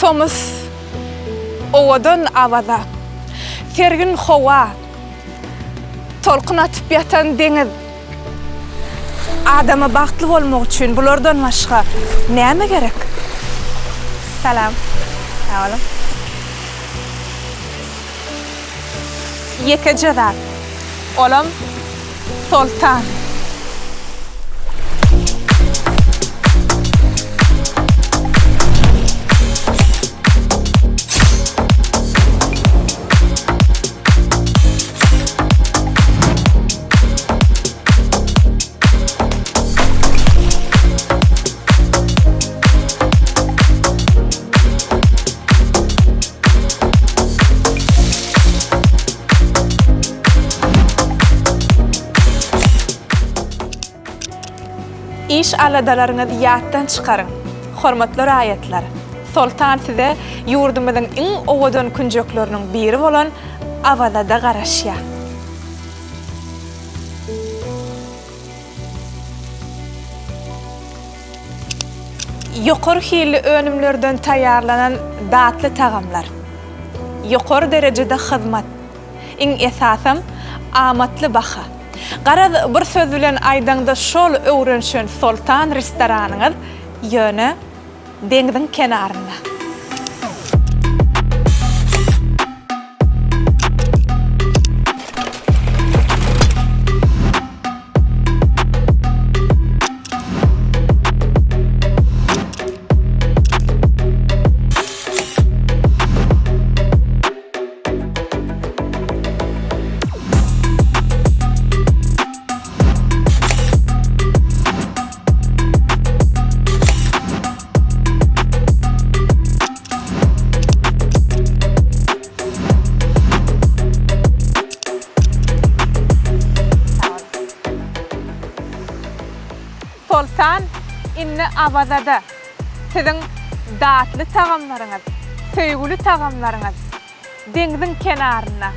Thomas owadan avada. Sergin hova. Tolqın atıp yatan deniz. Adama baxtlı bolmak üçün bulardan başqa näme gerek? Salam. Sağolun. Yekeceler. Olam Sultan. İş aladalarını yattan çıkarın. Hormatly raýatlar. Sultan size yurdumyzyň iň owadan künjekleriniň biri bolan Avazada garaşýar. Ýokary hilli önümlerden taýýarlanan datly tagamlar. Ýokary derejede hyzmat. Iň esasam amatly baha. Garaz bir söz bilen aýdaňda şol öwrenşen Sultan restoranyňyz ýöne deňdiň kenarynda. Sultan inne Avazada sizin datly tagamlaryňyz, söýgüli tagamlaryňyz deňdiň kenarynda